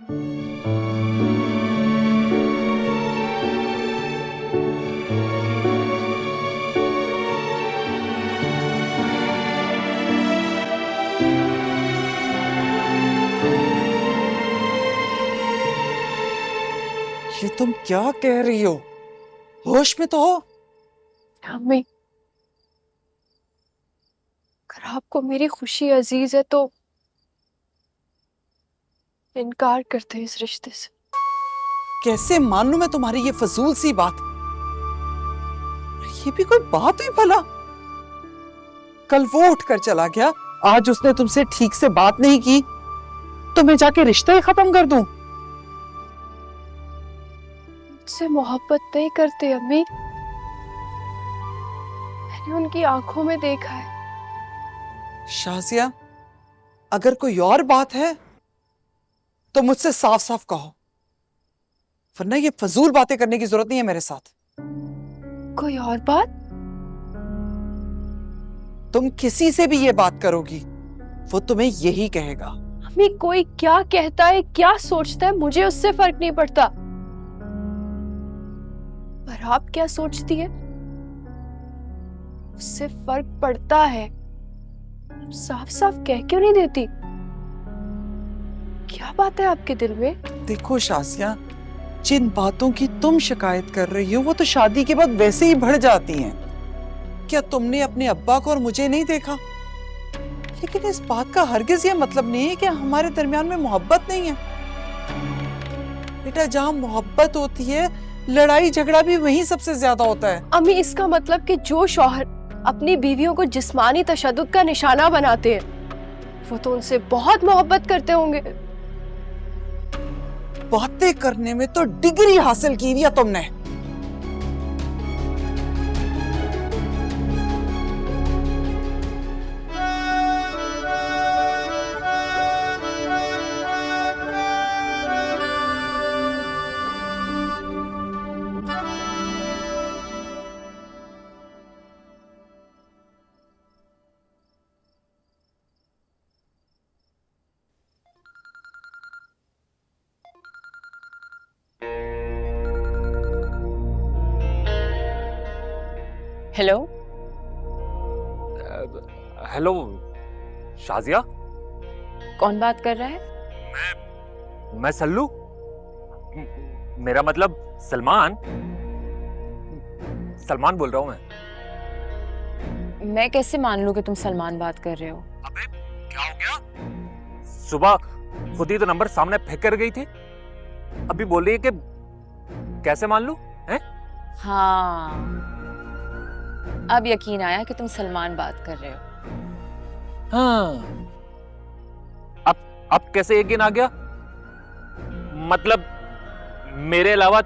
ये तुम क्या कह रही हो? होश में तो हो? अम्मी, अगर आपको मेरी खुशी अजीज है तो इनकार करते हैं इस रिश्ते से। कैसे मान लूं मैं तुम्हारी ये फजूल सी बात? ये भी कोई बात हुई भला? कल वो उठकर चला गया, आज उसने तुमसे ठीक से बात नहीं की, तो मैं जाके रिश्ता ही खत्म कर दूं? मुझसे मोहब्बत नहीं करते अम्मी। मैंने उनकी आंखों में देखा है। शाजिया, अगर कोई और बात है तो मुझसे साफ साफ कहो, वरना ये फजूल बातें करने की जरूरत नहीं है मेरे साथ। कोई और बात? तुम किसी से भी ये बात करोगी, वो तुम्हें यही कहेगा। अम्मी, कोई क्या कहता है, क्या सोचता है, मुझे उससे फर्क नहीं पड़ता। पर आप क्या सोचती है, उससे फर्क पड़ता है। साफ साफ कह क्यों नहीं देती? क्या बात है आपके दिल में? देखो शाजिया, जिन बातों की तुम शिकायत कर रही हो वो तो शादी के बाद वैसे ही बढ़ जाती हैं। क्या तुमने अपने अब्बा को और मुझे नहीं देखा? लेकिन इस बात का हरगिज ये मतलब नहीं है कि हमारे दरमियान में मोहब्बत नहीं है। बेटा, जहां मोहब्बत होती है, लड़ाई झगड़ा भी वहीं सबसे ज्यादा होता है। अम्मी, इसका मतलब कि जो शौहर अपनी बीवियों को जिस्मानी तशद्दुद का निशाना बनाते हैं, वो तो उनसे बहुत मोहब्बत करते होंगे। बातें करने में तो डिग्री हासिल की हुई है तुमने। हेलो। हेलो शाजिया। कौन बात कर रहा है? मैं सल्लू, मेरा मतलब सलमान। सलमान बोल रहा हूं मैं। मैं कैसे मान लूं कि तुम सलमान बात कर रहे हो? अबे क्या हो गया? सुबह खुद ही तो नंबर सामने फेंक कर गई थी, अभी बोल रही है कि कैसे मान लूं? हैं? हाँ, अब यकीन आया कि तुम सलमान बात कर रहे हो। हाँ, अब कैसे यकीन आ गया? मतलब मेरे अलावा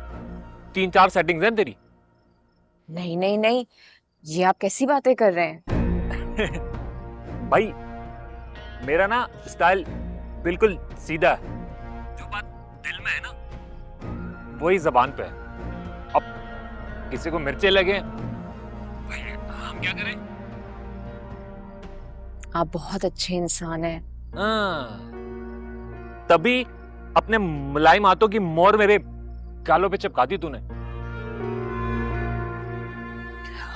3-4 सेटिंग्स हैं तेरी? नहीं नहीं नहीं, ये आप कैसी बातें कर रहे हैं? भाई, मेरा ना स्टाइल बिल्कुल सीधा है। जो बात दिल में है ना, वही जबान पे है। अब किसी को मिर्चे लगे, भाई हम क्या करें? आप बहुत अच्छे इंसान हैं। हाँ, तभी अपने मुलायम हाथों की मोर मेरे गालों पे चिपका दी तूने।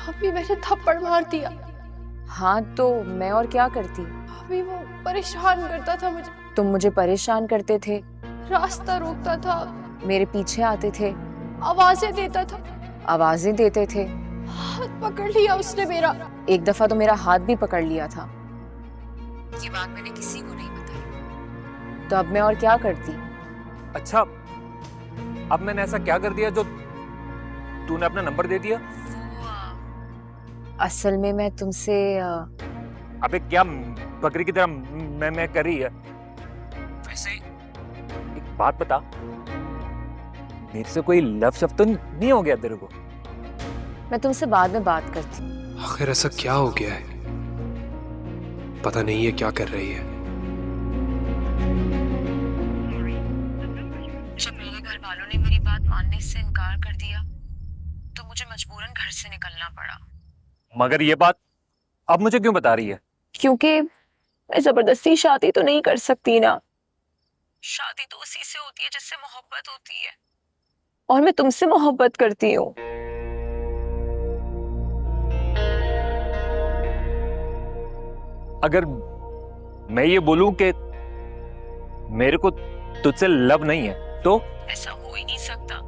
अभी मैंने थप्पड़ मार दिया। हाँ, तो मैं और क्या करती? अभी वो परेशान करता था मुझे, तुम मुझे परेशान करते थे, रास्ता रोकता था, मेरे पीछे आते थे, आवाजें देता था, आवाजें देते थे। हाथ पकड़ लिया उसने मेरा। एक दफा तो मेरा हाथ भी पकड़ लिया था। ये बात मैंने किसी को नहीं बताई, तो अब मैं और क्या करती? अच्छा, अब मैंने ऐसा क्या कर दिया जो तूने अपना नंबर दे दिया? असल में मैं तुमसे अबे क्या बकरी की तरह मैं कर रही है? वैसे एक बात बता, मेरे से कोई लव शब्द तो नहीं हो गया तेरे को? मैं तुमसे बाद में बात करती। आखिर ऐसा क्या हो गया है? पता नहीं ये क्या कर रही है। जब मेरे घर वालों ने मेरी बात मानने से इनकार कर दिया, तो मुझे मजबूरन घर से निकलना पड़ा। मगर ये बात अब मुझे क्यों बता रही है? क्योंकि मैं जबरदस्ती शादी तो नहीं कर सकती ना। शादी तो उसी से होती है जिससे मोहब्बत होती है, और मैं तुमसे मोहब्बत करती हूँ। अगर मैं ये बोलूं कि मेरे को तुझसे लव नहीं है तो? ऐसा हो ही नहीं सकता।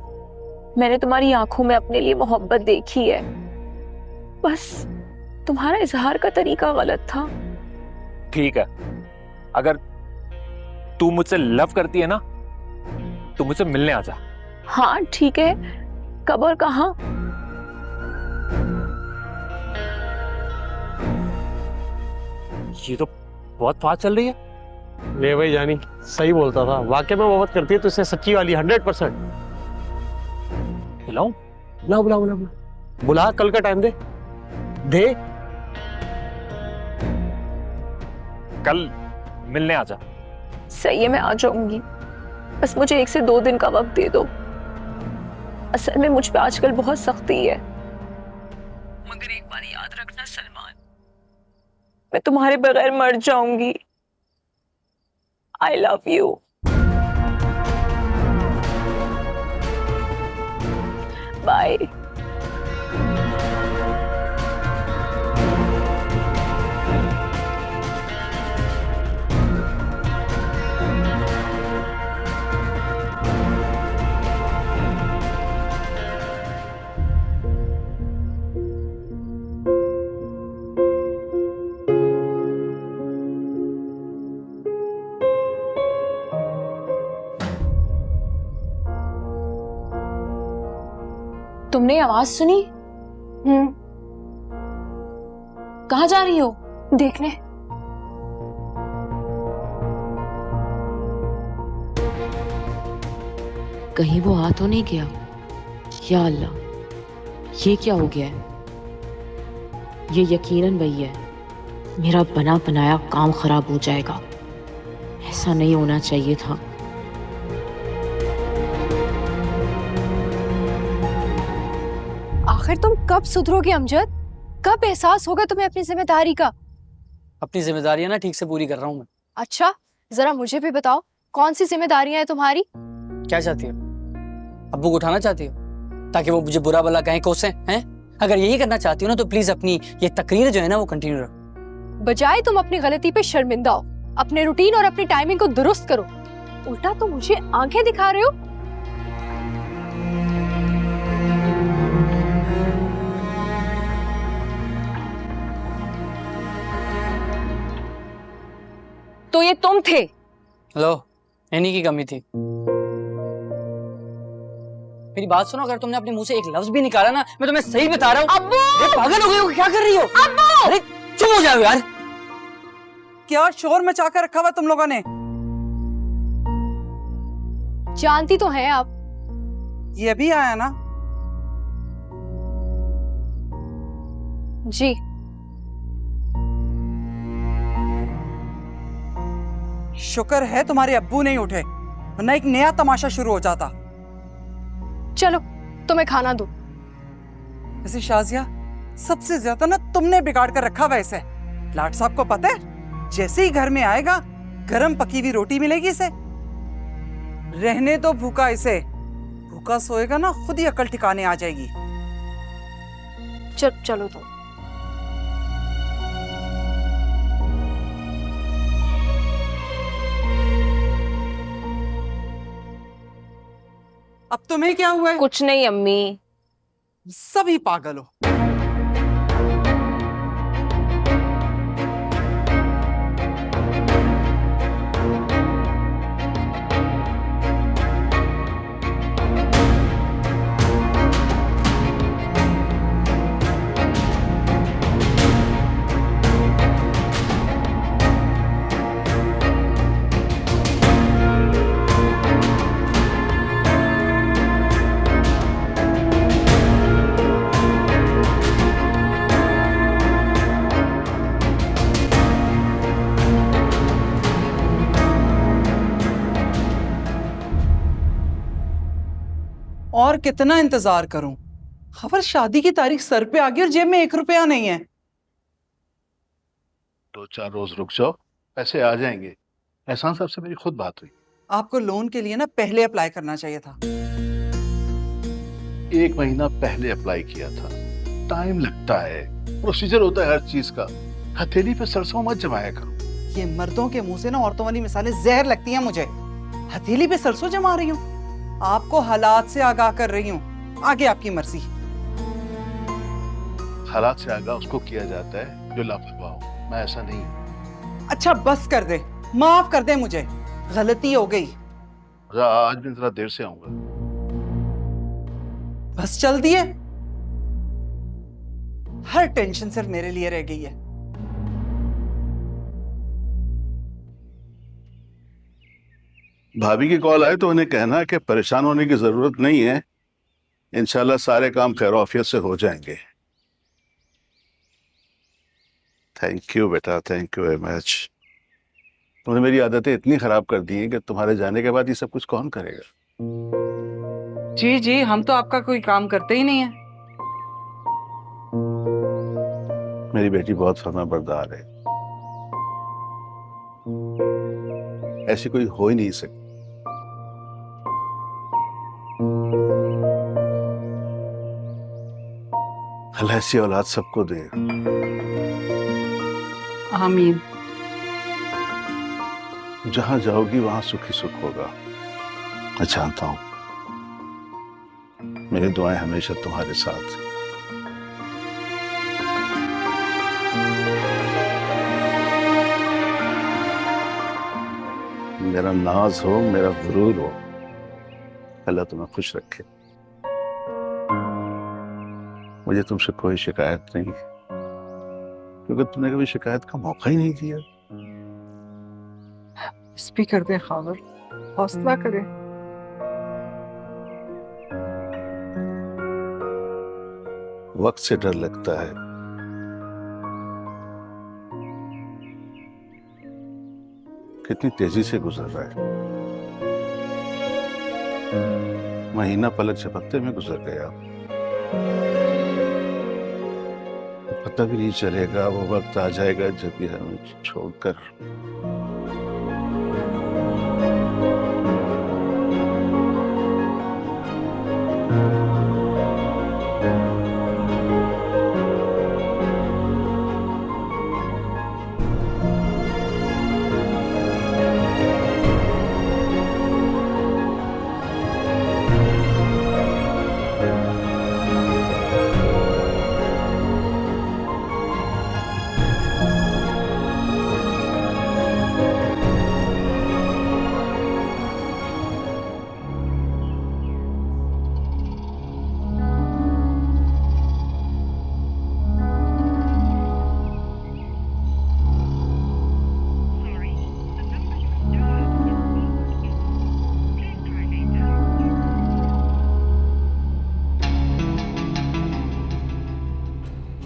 मैंने तुम्हारी आंखों में अपने लिए मोहब्बत देखी है, बस तुम्हारा इजहार का तरीका गलत था। ठीक है, अगर तू मुझसे लव करती है ना तो मुझसे मिलने आ जा। हाँ ठीक है, कब और कहाँ? ये तो बहुत फास्ट चल रही है। ले भाई जानी, सही बोलता था, वाकई में मोहब्बत करती है तो इससे सच्ची वाली 100%। बुलाऊं? बुला बुला बुला बुला, बुला, कल का टाइम दे दे। कल मिलने आ जा। सही है, मैं आ जाऊंगी, बस मुझे 1 से 2 दिन का वक्त दे दो। असल में मुझ पे आजकल बहुत सख्ती है, मगर एक बार याद रखना सलमान, मैं तुम्हारे बगैर मर जाऊंगी। I love you. बाय। तुमने आवाज सुनी? कहाँ जा रही हो? देखने। कहीं वो आ तो नहीं गया? या अल्लाह, ये क्या हो गया है? ये यकीनन वही है। मेरा बना बनाया काम खराब हो जाएगा। ऐसा नहीं होना चाहिए था। आखिर तुम कब सुधरोगे अमजद? कब एहसास होगा तुम्हें अपनी जिम्मेदारी का? अपनी जिम्मेदारियां ना ठीक से पूरी कर रहा हूँ मैं। अच्छा, जरा मुझे भी बताओ, कौन सी जिम्मेदारियां हैं तुम्हारी? क्या चाहती हो? अब्बू को उठाना चाहती हो ताकि वो मुझे बुरा भला कहें, कोसें, हैं? अगर यही करना चाहती हो ना तो प्लीज अपनी ये तकरीर जो है ना वो कंटिन्यू रखो। बजाय तुम अपनी गलती पे शर्मिंदा हो, अपने रूटीन और अपनी टाइमिंग को दुरुस्त करो, उल्टा तुम मुझे आंखें दिखा रहे हो। तो ये तुम थे? लो, इन्हीं की कमी थी। मेरी बात सुनो, अगर तुमने अपने मुंह से एक लफ्ज भी निकाला ना, मैं तुम्हें सही बता रहा हूँ। अब्बू! अरे पागल हो गई हो, क्या कर रही हो? अब्बू! अरे चुप हो जाओ यार। क्या शोर मचा कर रखा हुआ तुम लोगों ने? जानती तो हैं आप। ये भी आया ना? जी। शुक्र है तुम्हारे अब्बू नहीं उठे, वरना एक नया तमाशा शुरू हो जाता। चलो तुम्हें खाना दो। वैसे शाजिया, सबसे ज्यादा ना तुमने बिगाड़ कर रखा वैसे। लाट साहब को पता है, जैसे ही घर में आएगा गरम पकी हुई रोटी मिलेगी इसे। रहने दो भूखा इसे, भूखा सोएगा ना खुद ही अकल ठिकाने आ जाएगी। चलो तो। अब तुम्हें क्या हुआ है? कुछ नहीं अम्मी। सभी पागल हो। और कितना इंतजार करूं? खबर शादी की तारीख सर पे आ गई और जेब में 1 रुपया नहीं है। 2-4 रोज रुक जाओ, पैसे आ जाएंगे। एहसान साहब से मेरी खुद बात हुई, आपको लोन के लिए ना पहले अप्लाई करना चाहिए था। 1 महीना पहले अप्लाई किया था। टाइम लगता है, प्रोसीजर होता है हर चीज का। हथेली पे सरसों मत जमाया करो। ये मर्दों के मुंह से ना औरतों वाली मिसालें जहर लगती हैं मुझे। हथेली पे सरसों जमा रही हूँ, आपको हालात से आगाह कर रही हूँ, आगे आपकी मर्जी। हालात से आगाह उसको किया जाता है जो लापरवाह हो। मैं ऐसा नहीं हूं। अच्छा बस कर दे, माफ कर दे मुझे, गलती हो गई। आज भी जरा देर से आऊंगा। बस चल दिए, हर टेंशन सिर्फ मेरे लिए रह गई है। भाभी की कॉल आए तो उन्हें कहना कि परेशान होने की जरूरत नहीं है, इंशाल्लाह सारे काम खैर ऑफियत से हो जाएंगे। थैंक यू बेटा, थैंक यू वेरी मच। तुमने मेरी आदतें इतनी खराब कर दी हैं कि तुम्हारे जाने के बाद ये सब कुछ कौन करेगा। जी जी, हम तो आपका कोई काम करते ही नहीं है। मेरी बेटी बहुत फर्माबरदार है, ऐसी कोई हो ही नहीं सकती। अल्लाह ऐसी औलाद सबको दे। आमीन। जहां जाओगी वहां सुखी सुख होगा, मैं जानता हूं। मेरी दुआएं हमेशा तुम्हारे साथ हैं। मेरा नाज हो, मेरा गुरूर हो, अल्लाह तुम्हें खुश रखे। मुझे तुमसे कोई शिकायत नहीं, क्योंकि तुमने कभी शिकायत का मौका ही नहीं दिया। स्पीकर दे खावर, हौसला करे। वक्त से डर लगता है, कितनी तेजी से गुजर रहा है। महीना पलक झपकते में गुजर गया, पता भी नहीं चलेगा। वो वक्त आ जाएगा जब ये हमें छोड़कर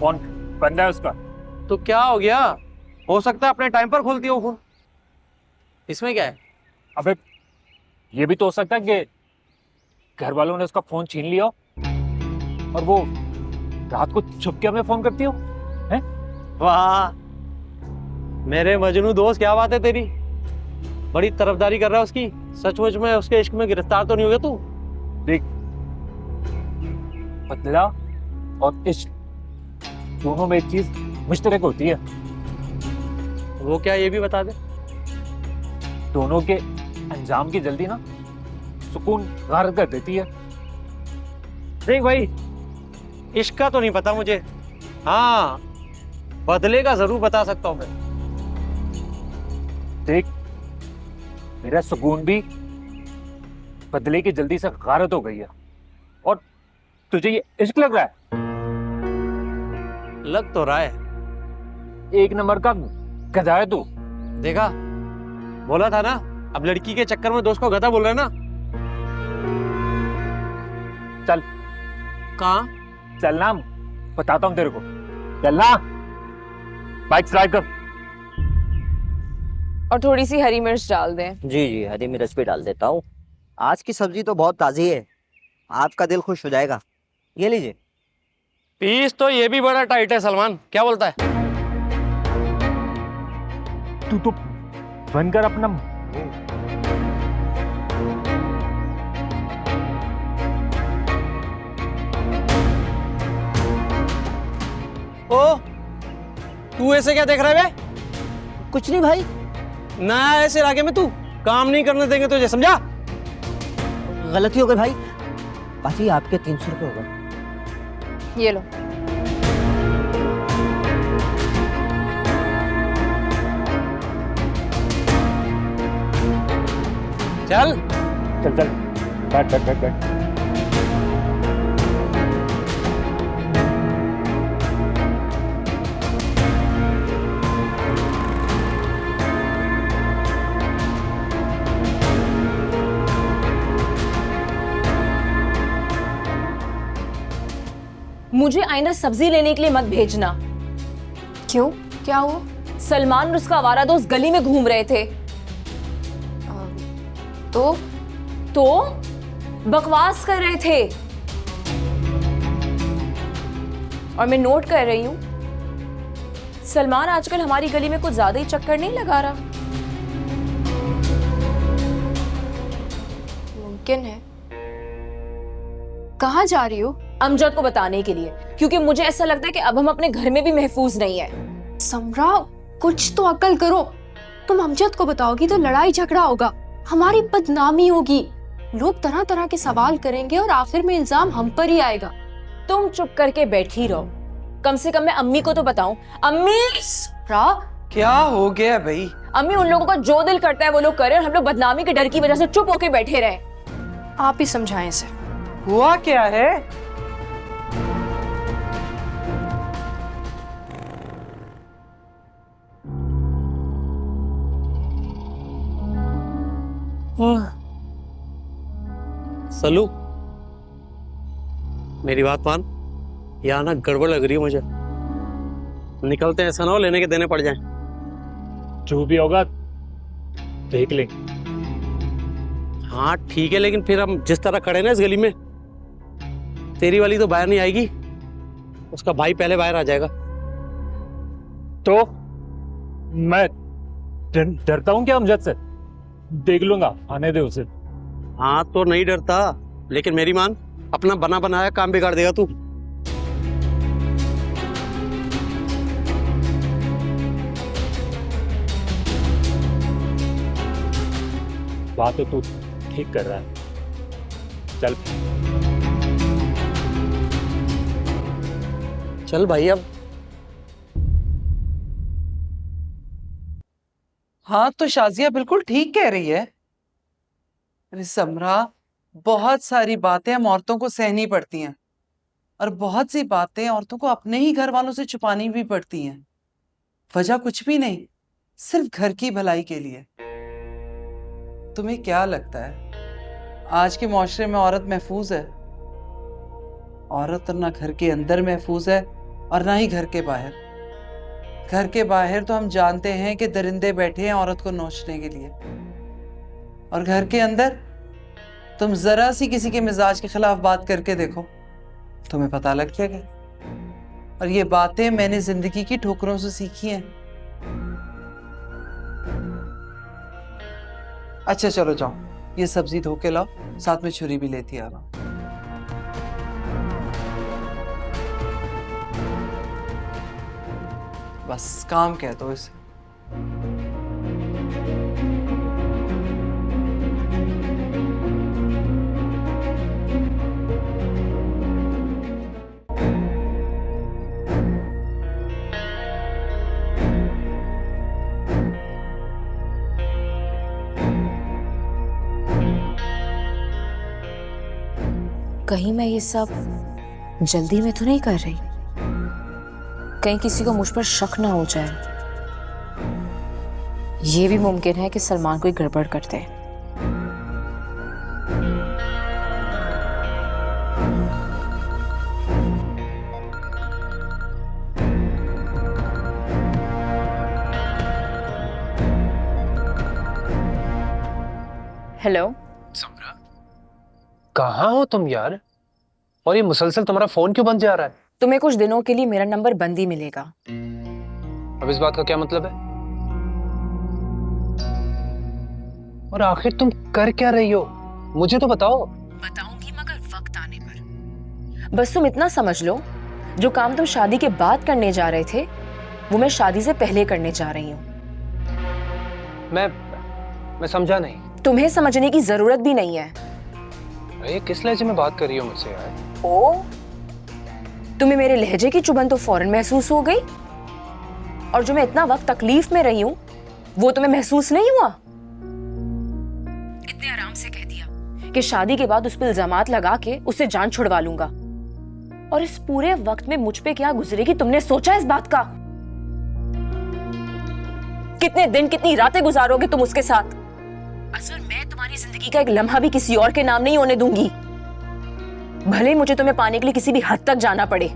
फोन बंद है उसका। तो क्या हो गया? हो सकता है अपने टाइम पर खोलती हो फोन, इसमें क्या है? अबे ये भी तो हो सकता है कि घर वालों ने उसका फोन छीन लिया हो और वो रात को छुप के हमें फोन करती हो। हैं? वाह मेरे मजनू दोस्त, क्या बात है तेरी, बड़ी तरफदारी कर रहा है उसकी। सचमुच में उसके इश्क में गिरफ्तार तो नहीं हो गया तू? देख, बदला और इश्क दोनों में एक चीज मुश्तरक होती है। वो क्या, ये भी बता दे। दोनों के अंजाम की जल्दी ना सुकून गारत कर देती है। देख भाई, इश्क का तो नहीं पता मुझे, हाँ बदले का जरूर बता सकता हूँ मैं। देख, मेरा सुकून भी बदले की जल्दी से गारत हो गई है और तुझे ये इश्क लग रहा है। लग तो रहा है, एक नंबर का गधा है तू। देखा, बोला था ना, अब लड़की के चक्कर में दोस्त को गधा बोल रहा है ना। चल कहाँ? चलना, बताता हूँ तेरे को। चलना, बाइक स्टार्ट कर। और थोड़ी सी हरी मिर्च डाल दें। जी जी, हरी मिर्च भी डाल देता हूँ। आज की सब्जी तो बहुत ताज़ी है, आपका दिल खुश हो जाएगा। ये लीजिए। पीस तो ये भी बड़ा टाइट है सलमान, क्या बोलता है? तू तो बनकर अपना ओ तू ऐसे क्या देख रहा है बे? कुछ नहीं भाई। ना ऐसे इलाके में तू काम नहीं करने देंगे तुझे, समझा? गलती हो गई भाई। बाकी आपके 300 रुपये हो गए। ये लो। चल चल चल बैठ बैठ बैठ बैठ। मुझे आइंदा सब्जी लेने के लिए मत भेजना। क्यों, क्या हुआ? सलमान और उसका आवारा दोस्त गली में घूम रहे थे। तो बकवास कर रहे थे और मैं नोट कर रही हूं, सलमान आजकल हमारी गली में कुछ ज्यादा ही चक्कर नहीं लगा रहा। मुमकिन है। कहाँ जा रही हो? अमजद को बताने के लिए, क्योंकि मुझे ऐसा लगता है कि अब हम अपने घर में भी महफूज नहीं है। समरा, कुछ तो अकल करो। तुम अमजद को बताओगी तो लड़ाई झगड़ा होगा, हमारी बदनामी होगी, लोग तरह तरह के सवाल करेंगे और आखिर में इल्जाम हम पर ही आएगा। तुम चुप करके बैठी रहो, कम से कम मैं अम्मी को तो बताऊं। अम्मी! समरा, क्या हो गया भाई? अम्मी, उन लोगों का जो दिल करता है वो लोग करें और हम लोग बदनामी के डर की वजह से चुप होके बैठे रहे। आप ही समझाएं इसे। हुआ क्या है? सलू, मेरी बात मान, यहाँ ना गड़बड़ लग रही है मुझे। निकलते हैं, ऐसा ना हो लेने के देने पड़ जाएं। जो भी होगा देख ले। हाँ ठीक है, लेकिन फिर हम जिस तरह खड़े ना इस गली में, तेरी वाली तो बाहर नहीं आएगी, उसका भाई पहले बाहर आ जाएगा। तो मैं डरता हूँ क्या अमजद से? देख लूंगा, आने दे उसे। हाँ तो नहीं डरता, लेकिन मेरी मान, अपना बना बनाया काम बिगाड़ देगा तू। बात तो तू ठीक कर रहा है। चल चल भाई अब। हाँ तो शाजिया बिल्कुल ठीक कह रही है। अरे समरा, बहुत सारी बातें हम औरतों को सहनी पड़ती हैं और बहुत सी बातें औरतों को अपने ही घर वालों से छुपानी भी पड़ती हैं। वजह कुछ भी नहीं, सिर्फ घर की भलाई के लिए। तुम्हें क्या लगता है आज के माशरे में औरत महफूज है? औरत ना घर के अंदर महफूज है और ना ही घर के बाहर। घर के बाहर तो हम जानते हैं कि दरिंदे बैठे हैं औरत को नोचने के लिए, और घर के अंदर तुम जरा सी किसी के मिजाज के खिलाफ बात करके देखो, तुम्हें पता लग जाएगा। और ये बातें मैंने जिंदगी की ठोकरों से सीखी हैं। अच्छा चलो जाओ, ये सब्जी धो के लाओ, साथ में छुरी भी लेती आ रहा हूं। बस काम कह दो इसे। कहीं मैं ये सब जल्दी में तो नहीं कर रही, कहीं किसी को मुझ पर शक ना हो जाए। ये भी मुमकिन है कि सलमान कोई गड़बड़ कर दे। हेलो समरा, कहाँ हो तुम यार? और ये मुसलसल तुम्हारा फोन क्यों बंद जा रहा है? तुम्हें कुछ दिनों के लिए मेरा नंबर बंद ही मिलेगा। अब इस बात का क्या मतलब है? और आखिर तुम कर क्या रही हो, मुझे तो बताओ। बताऊंगी मगर वक्त आने पर। बस तुम इतना समझ लो जो काम तुम शादी के बाद करने जा रहे थे वो मैं शादी से पहले करने जा रही हूँ। मैं समझा नहीं। तुम्हें समझने की जरूरत भी नहीं है। अरे किस लहजे में बात कर रही हो मुझसे यार? ओ, तुम्हें मेरे लहजे की चुभन तो फौरन महसूस हो गई, और जो मैं इतना वक्त तकलीफ में रही हूँ वो तुम्हें महसूस नहीं हुआ? इतने आराम से कह दिया कि शादी के बाद उस पर इल्जामात लगा के उससे जान छुड़वा लूंगा, और इस पूरे वक्त में मुझ पे क्या गुजरेगी तुमने सोचा इस बात का? कितने दिन कितनी रातें गुजारोगे तुम उसके साथ? असल मैं तुम्हारी जिंदगी का एक लम्हा भी किसी और के नाम नहीं होने दूंगी, भले मुझे तुम्हें पाने के लिए किसी भी हद तक जाना पड़े।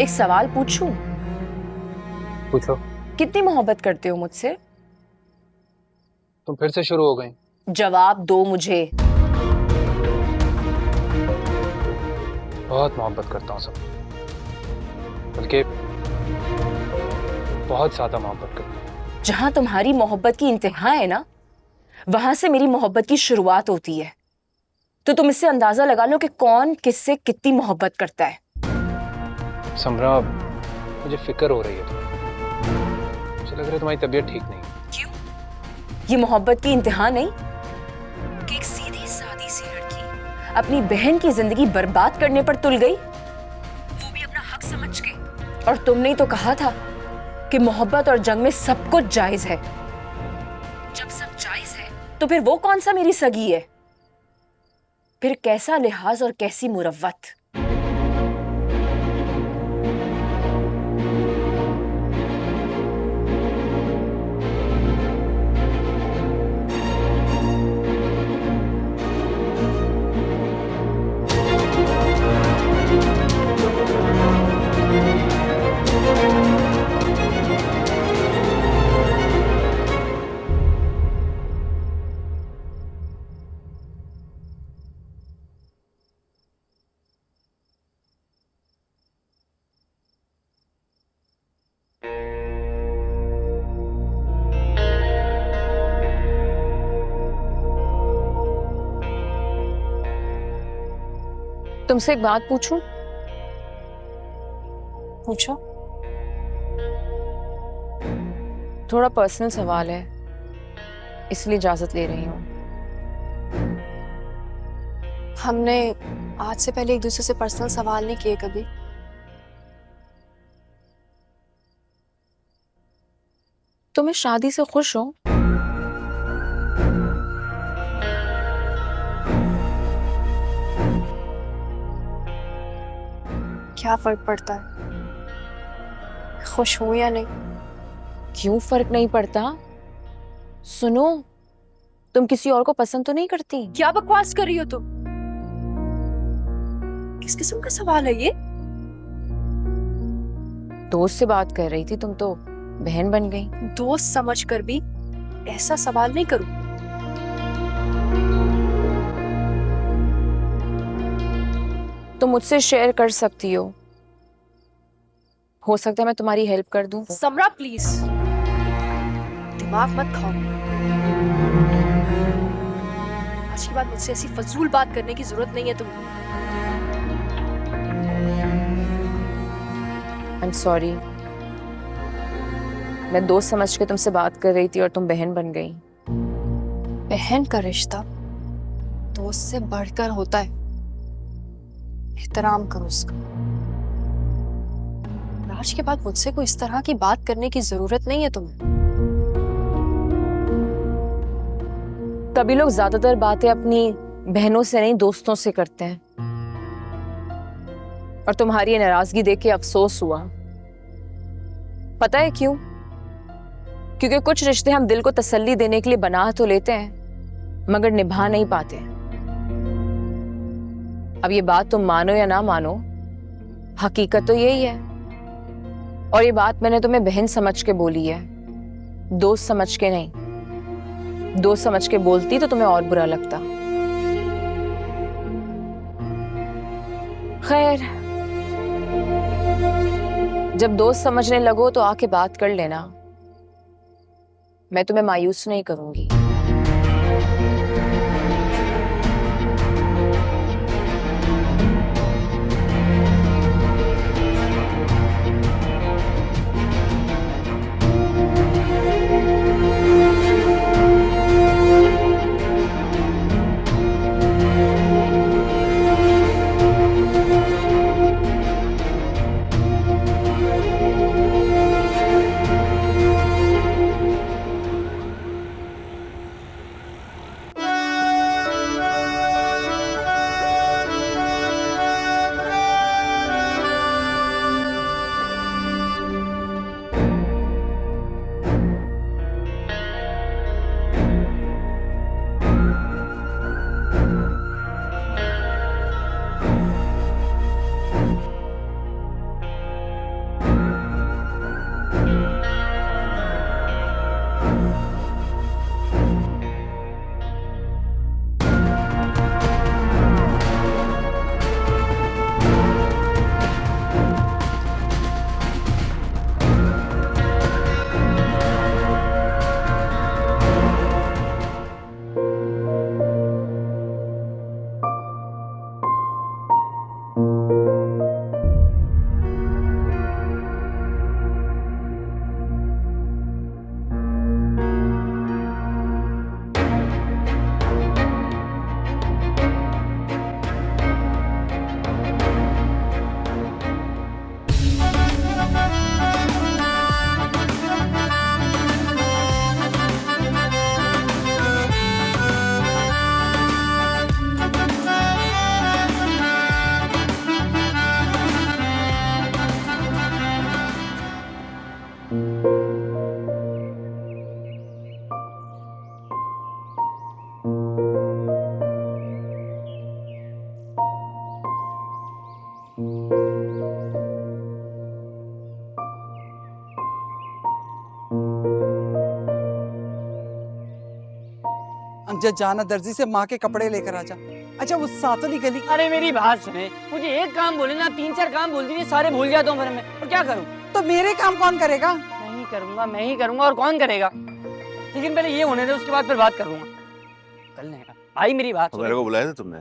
एक सवाल पूछूं? पूछो। कितनी मोहब्बत करते हो मुझसे? तुम फिर से शुरू हो गई। जवाब दो मुझे। बहुत मोहब्बत करता हूँ सब, बल्कि बहुत ज्यादा मोहब्बत करता हूँ। जहां तुम्हारी मोहब्बत की इंतहा है ना, वहां से मेरी मोहब्बत की शुरुआत होती है। तो तुम इससे अंदाजा लगा लो कि कौन किससे कितनी मोहब्बत करता है। समरा, मुझे फिक्र हो रही है तुम्हें। मुझे लग रहा है तुम्हारी तबीयत ठीक नहीं। क्यों? ये मोहब्बत की इंतहा नहीं कि एक सीधी सादी सी लड़की अपनी बहन की जिंदगी बर्बाद करने पर तुल गई, वो भी अपना हक समझ के। और तुमने ही तो कहा था कि मोहब्बत और जंग में सब कुछ जायज है। जब सब जायज है तो फिर वो कौन सा मेरी सगी है? फिर कैसा लिहाज और कैसी मुरव्वत? तुमसे एक बात पूछूं? पूछो। थोड़ा पर्सनल सवाल है, इसलिए इजाजत ले रही हूँ। हमने आज से पहले एक दूसरे से पर्सनल सवाल नहीं किए कभी। तुम इस शादी से खुश हो? क्या फर्क पड़ता है खुश हूं या नहीं? क्यों फर्क नहीं पड़ता? सुनो, तुम किसी और को पसंद तो नहीं करती? क्या बकवास कर रही हो तुम? किस किस्म का सवाल है ये? दोस्त से बात कर रही थी, तुम तो बहन बन गई। दोस्त समझकर भी ऐसा सवाल नहीं करूं। तुम मुझसे शेयर कर सकती हो सकता है मैं तुम्हारी हेल्प कर दूं। समरा प्लीज, दिमाग मत खाओ। आज के बाद मुझसे ऐसी फजूल बात करने की जरूरत नहीं है तुमको। आई एम सॉरी, मैं दोस्त समझ के तुमसे बात कर रही थी और तुम बहन बन गई। बहन का रिश्ता दोस्त से बढ़कर होता है, एहतराम करो उसका। आज के बाद मुझसे कोई इस तरह की बात करने की जरूरत नहीं है तुम्हें। तभी लोग ज्यादातर बातें अपनी बहनों से नहीं दोस्तों से करते हैं, और तुम्हारी ये नाराजगी देख के अफसोस हुआ। पता है क्यों? क्योंकि कुछ रिश्ते हम दिल को तसल्ली देने के लिए बना तो लेते हैं मगर निभा नहीं पाते। अब ये बात तुम मानो या ना मानो, हकीकत तो यही है। और ये बात मैंने तुम्हें बहन समझ के बोली है, दोस्त समझ के नहीं। दोस्त समझ के बोलती तो तुम्हें और बुरा लगता। खैर, जब दोस्त समझने लगो तो आके बात कर लेना, मैं तुम्हें मायूस नहीं करूंगी। अमजद जाना दर्जी से माँ के कपड़े लेकर आ जा। अच्छा वो सातली गली। अरे मेरी बात सुने, मुझे एक काम बोले ना, 3-4 काम बोल दीजिए, सारे भूल जाता हूँ फिर मैं, और क्या करूँ? तो मेरे काम कौन करेगा? मैं ही करूँगा और कौन करेगा? लेकिन पहले ये होने दे, उसके बाद फिर बात कर लूंगा। कल नहीं भाई, मेरी बात मेरे को बुलाया था तुमने?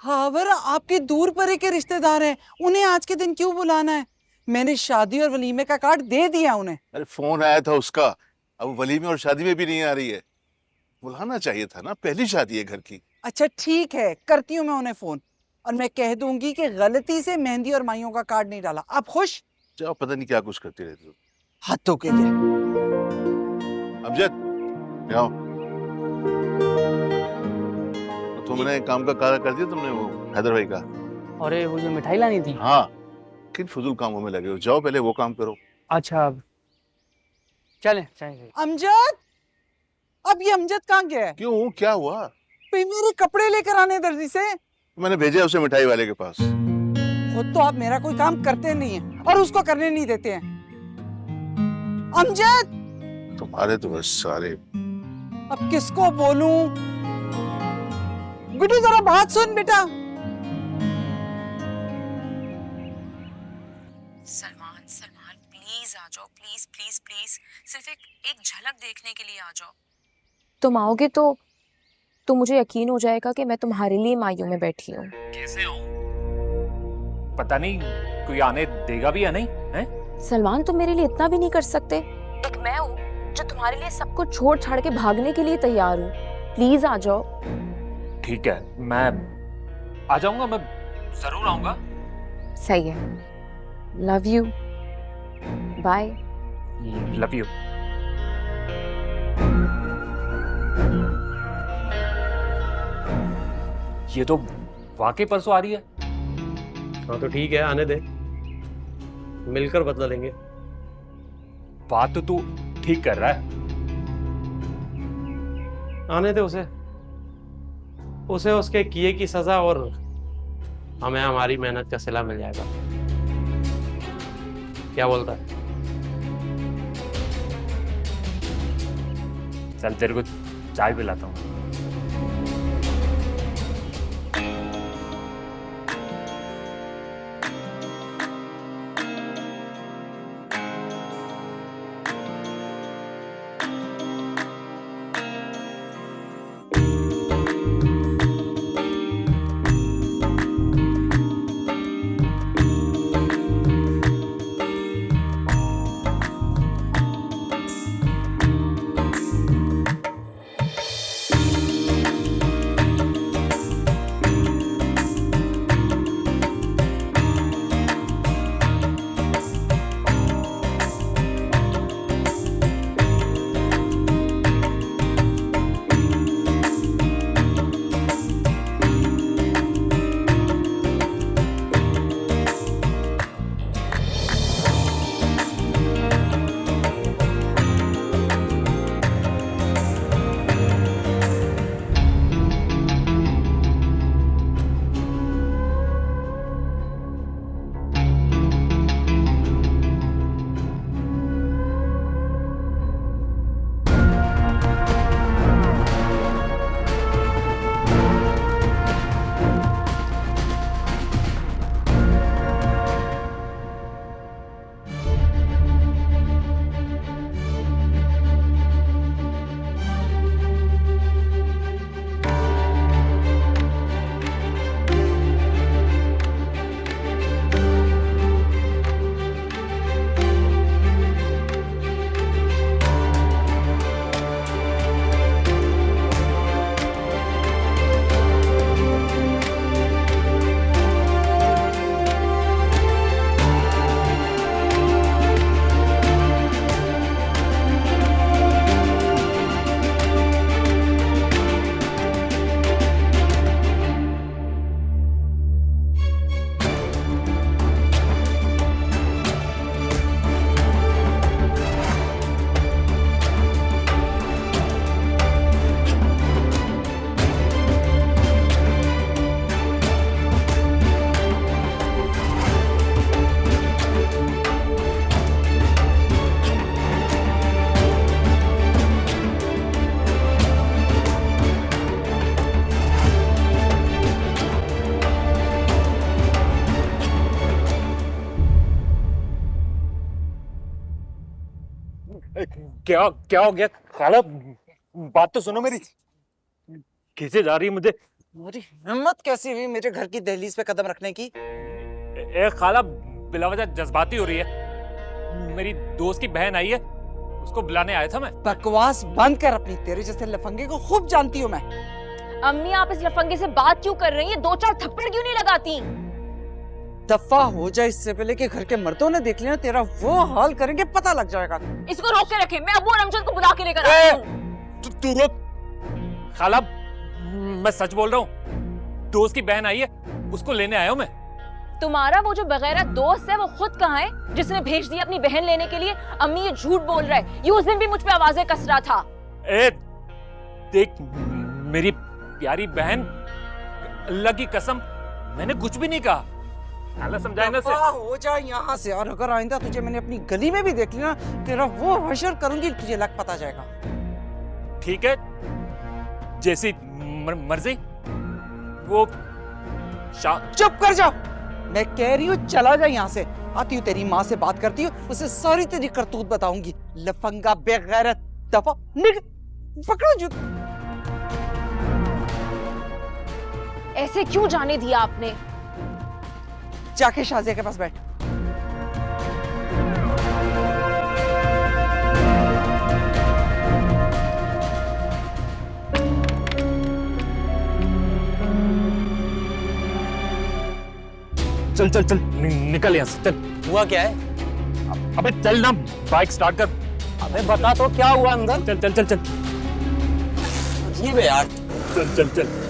हावर आपके दूर परे के रिश्तेदार हैं, उन्हें आज के दिन क्यों बुलाना है? मैंने शादी और वलीमे का कार्ड दे दिया उन्हें। अरे फोन आया था उसका, अब वलीमे और शादी में भी नहीं आ रही है। बुलाना चाहिए था ना, पहली शादी है घर की। अच्छा ठीक है, करती हूँ मैं उन्हें फोन और मैं कह दूंगी कि गलती से मेहंदी और माइयों का कार्ड नहीं डाला। आप खुश? जाओ, पता नहीं क्या कुछ करती रहती हो। हाथों के लिए। अमजद जाओ। तो तुमने काम का कार्य कर दिया तुमने, वो हैदर भाई का? अरे वो जो मिठाई लानी थी। हाँ, किन फजूल कामों में लगे हो, जाओ पहले वो काम करो। अच्छा चले चले। अमजद, अब ये अमजद कहाँ गया है? क्यों, क्या हुआ? भाई मेरे कपड़े लेकर आने दर्जी से। मैंने भेजा उसे मिठाई वाले के पास। खुद तो आप मेरा कोई काम करते नहीं है और उसको करने नहीं देते हैं। अमजद, तुम्हारे तो बस सारे। अब किसको बोलूं? गुड्डू जरा बात सुन बेटा। सलमान सलमान प्लीज आ जाओ, प्लीज प्लीज प्लीज, सिर्फ एक झलक देखने के लिए आ जाओ। तुम आओगे तो मुझे यकीन हो जाएगा कि मैं तुम्हारे लिए मायूं में बैठी हूँ। कैसे आऊं? पता नहीं कोई आने देगा भी या नहीं है? सलमान, तुम मेरे लिए इतना भी नहीं कर सकते? एक मैं हूँ जो तुम्हारे लिए सब कुछ छोड़ छाड़ के भागने के लिए तैयार हूँ। प्लीज आ जाओ। ठीक है, मैं आ जाऊंगा, मैं जरूर आऊंगा। सही है। Love you. Bye. Love you. ये तो वाकई परसों आ रही है। हाँ तो ठीक है, आने दे, मिलकर बदला लेंगे। बात तो तू ठीक कर रहा है। आने दे उसे उसके किए की सजा और हमें हमारी मेहनत का सिला मिल जाएगा। क्या बोलता है? चल तेरे को चाय पिलाता हूँ। क्या क्या हो गया खाला? बात तो सुनो मेरी। कैसे जा रही है मुझे? मेरी हिम्मत कैसी हुई मेरे घर की दहलीज पे कदम रखने की? ए खाला, बिलावजह जज्बाती हो रही है। मेरी दोस्त की बहन आई है, उसको बुलाने आया था मैं। बकवास बंद कर अपनी, तेरे जैसे लफंगे को खूब जानती हूँ मैं। अम्मी आप इस लफंगे से बात क्यों कर रही हैं? 2-4 थप्पड़ क्यों नहीं लगाती? दफा हो जाए इससे पहले कि घर के मर्दों ने देख लिया तेरा वो हाल करेंगे, पता लग जाएगा। इसको रोक के रखें, मैं अब्बू और अमजद को बुला के लेकर आती हूँ। तू रुक खाला, मैं सच बोल रहा हूँ। दोस्त की बहन आई है, उसको लेने आया हूँ मैं। तुम्हारा वो जो बगैरत दोस्त है वो खुद कहाँ है जिसने भेज दिया अपनी बहन लेने के लिए? अम्मी ये झूठ बोल रहा है, ये उस दिन भी मुझ पे आवाजें कस रहा था। ए देख मेरी प्यारी बहन, अल्लाह की कसम मैंने कुछ भी नहीं कहा। खाला समझाए ना से। दफा हो जा यहाँ से, और अगर आइंदा तुझे मैंने अपनी गली में भी देख लिया तेरा वो हशर करूंगी, तुझे लग पता जाएगा। ठीक है, जैसी मर्जी। वो चुप कर जाओ, मैं कह रही हूँ चला जा यहाँ से। आती हूँ तेरी माँ से बात करती हूँ, उसे सारी तेरी करतूत बताऊंगी। लफंगा बेगैरत, दफा निकल, पकड़ो जूत। ऐसे क्यों जाने दिया आपने? जाके शाजिया के पास बैठ। चल चल चल निकल यहाँ से, चल। हुआ क्या है? अबे चल ना, बाइक स्टार्ट कर। अबे बता तो क्या हुआ अंदर? चल चल चल चल अजीब है यार। चल चल चल।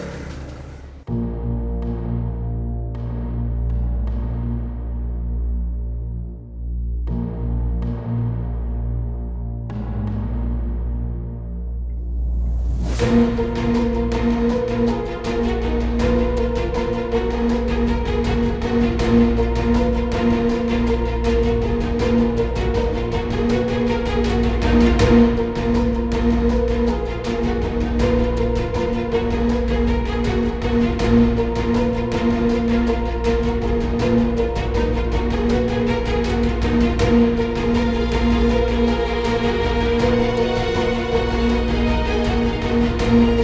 अम्मी